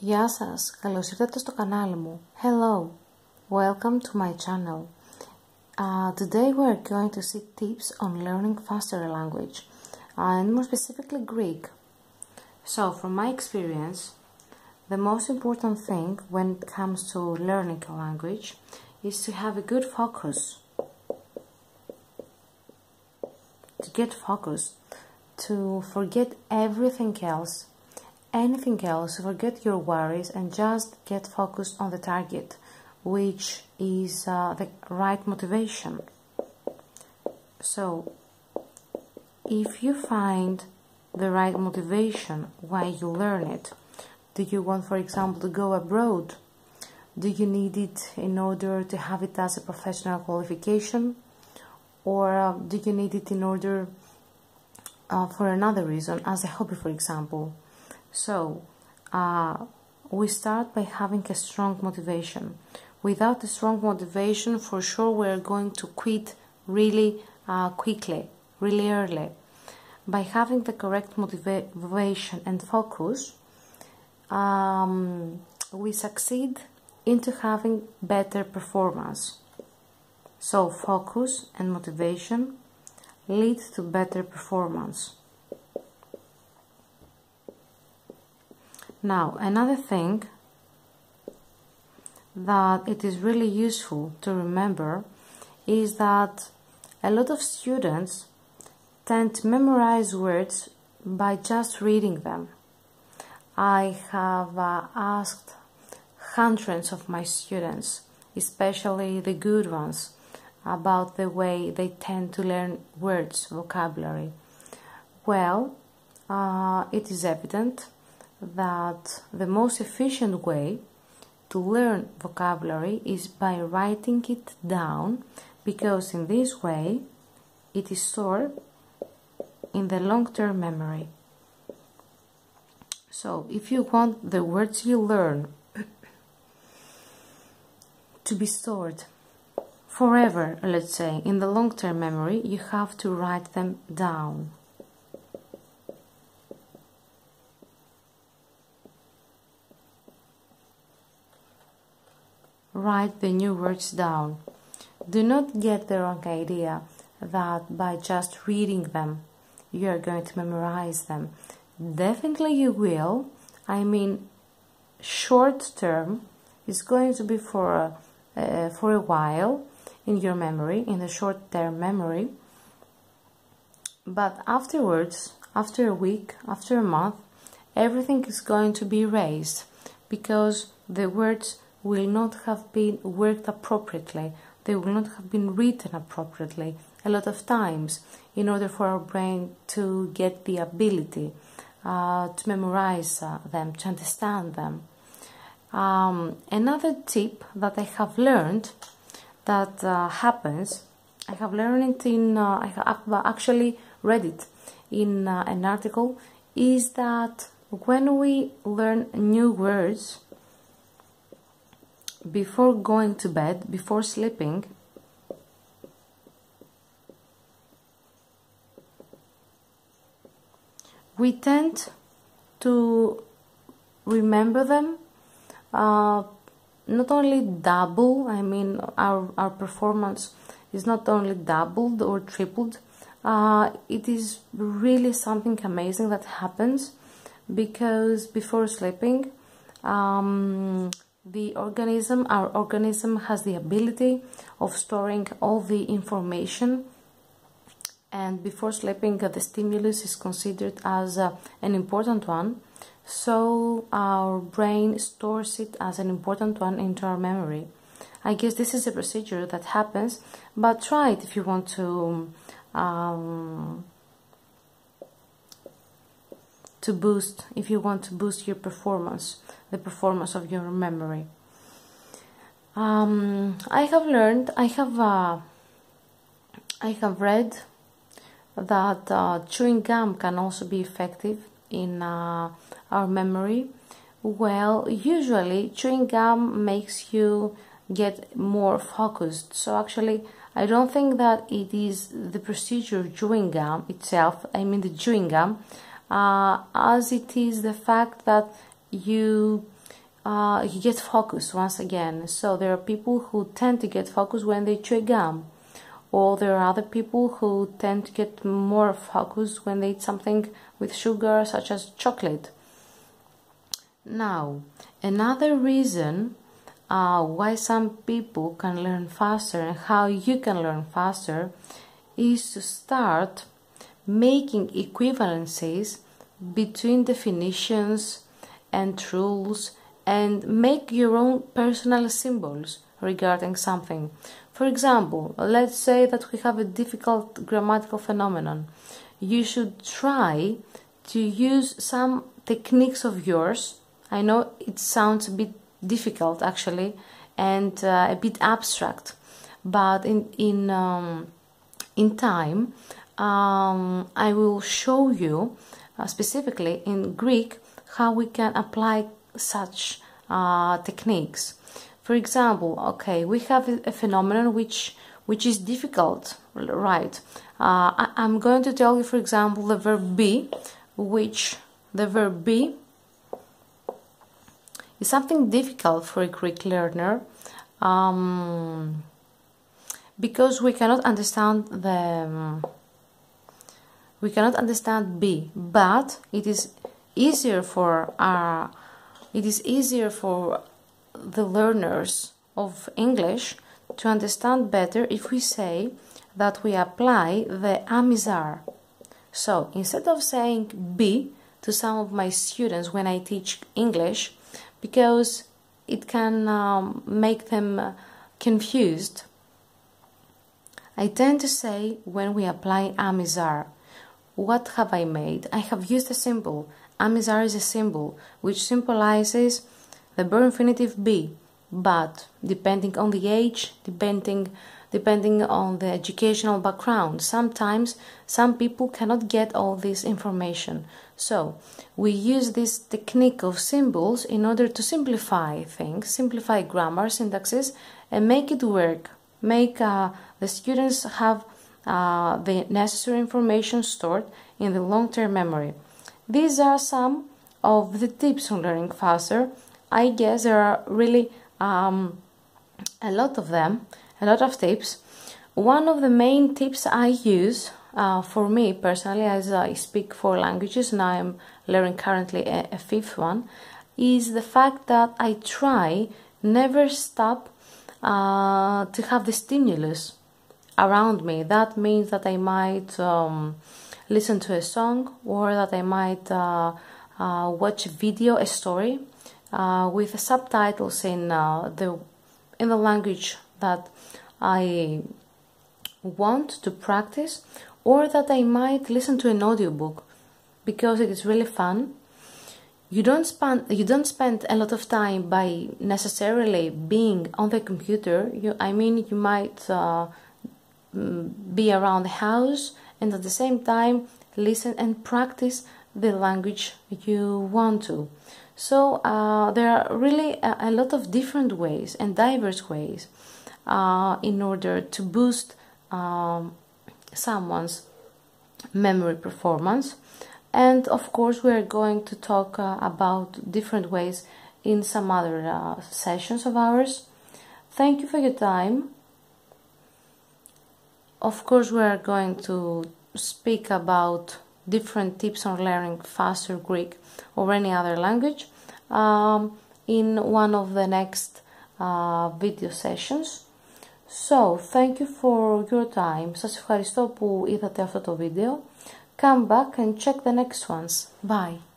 Γεια σας, καλώς ήρθατε στο κανάλι μου. Hello, welcome to my channel. Today we're going to see tips on learning faster a language, and more specifically Greek. So, from my experience, the most important thing when it comes to learning a language is to have a good focus. To get focused, to forget everything else. Anything else, forget your worries and just get focused on the target, which is the right motivation. So, if you find the right motivation why you learn it, do you want, for example, to go abroad? Do you need it in order to have it as a professional qualification? Or do you need it in order for another reason, as a hobby, for example? So, we start by having a strong motivation. Without a strong motivation, for sure we're going to quit really quickly, really early. By having the correct motivation and focus, we succeed into having better performance. So, focus and motivation lead to better performance. Now, another thing that it is really useful to remember is that a lot of students tend to memorize words by just reading them. I have asked hundreds of my students, especially the good ones, about the way they tend to learn words, vocabulary. Well, it is evident that the most efficient way to learn vocabulary is by writing it down, because in this way it is stored in the long-term memory. So if you want the words you learn to be stored forever, let's say, in the long-term memory, you have to write them down. Write the new words down. Do not get the wrong idea that by just reading them you are going to memorize them. Definitely you will. I mean, short term is going to be for a while in your memory, in the short term memory, but afterwards, after a week, after a month, everything is going to be erased, because the words will not have been worked appropriately, they will not have been written appropriately a lot of times in order for our brain to get the ability to memorize them, to understand them. Another tip that I have learned that happens, I have learned it in, I have actually read it in an article, is that when we learn new words, before going to bed, before sleeping, we tend to remember them, not only double, I mean our performance is not only doubled or tripled, it is really something amazing that happens, because before sleeping, our organism has the ability of storing all the information, and before sleeping the stimulus is considered as an important one, so our brain stores it as an important one into our memory. I guess this is a procedure that happens, but try it if you want to boost your performance, the performance of your memory. I have learned, I have read that chewing gum can also be effective in our memory. Well, usually chewing gum makes you get more focused, so actually I don't think that it is the procedure of chewing gum itself, I mean the chewing gum, as it is the fact that you you get focused once again. So there are people who tend to get focused when they chew gum, or there are other people who tend to get more focused when they eat something with sugar, such as chocolate. Now, another reason why some people can learn faster and how you can learn faster is to start making equivalencies between definitions and rules and make your own personal symbols regarding something. For example, let's say that we have a difficult grammatical phenomenon. You should try to use some techniques of yours. I know it sounds a bit difficult actually and a bit abstract, but in time I will show you specifically in Greek how we can apply such techniques. For example, okay, we have a phenomenon which is difficult, right? I'm going to tell you, for example, the verb be, which the verb be is something difficult for a Greek learner because we cannot understand be, but it is easier for the learners of English to understand better if we say that we apply the amizar. So instead of saying be to some of my students when I teach English, because it can make them confused, I tend to say when we apply amizar, what have I made? I have used a symbol. Amizar is a symbol which symbolizes the verb infinitive be, but depending on the age, depending on the educational background, sometimes some people cannot get all this information. So we use this technique of symbols in order to simplify things, simplify grammar, syntaxes, and make it work, make the students have the necessary information stored in the long-term memory. These are some of the tips on learning faster. I guess there are really a lot of them, a lot of tips. One of the main tips I use for me personally, as I speak 4 languages and I am learning currently a 5th one, is the fact that I try never stop to have the stimulus around me. That means that I might listen to a song, or that I might watch a video, a story with subtitles in the language that I want to practice, or that I might listen to an audiobook because it is really fun. You don't spend a lot of time by necessarily being on the computer. You might be around the house and at the same time listen and practice the language you want to. So there are really a lot of different ways and diverse ways in order to boost someone's memory performance. And of course we are going to talk about different ways in some other sessions of ours. Thank you for your time. Of course we are going to speak about different tips on learning faster Greek or any other language in one of the next video sessions. So, thank you for your time. Σας ευχαριστώ που είδατε αυτό το βίντεο. Come back and check the next ones. Bye.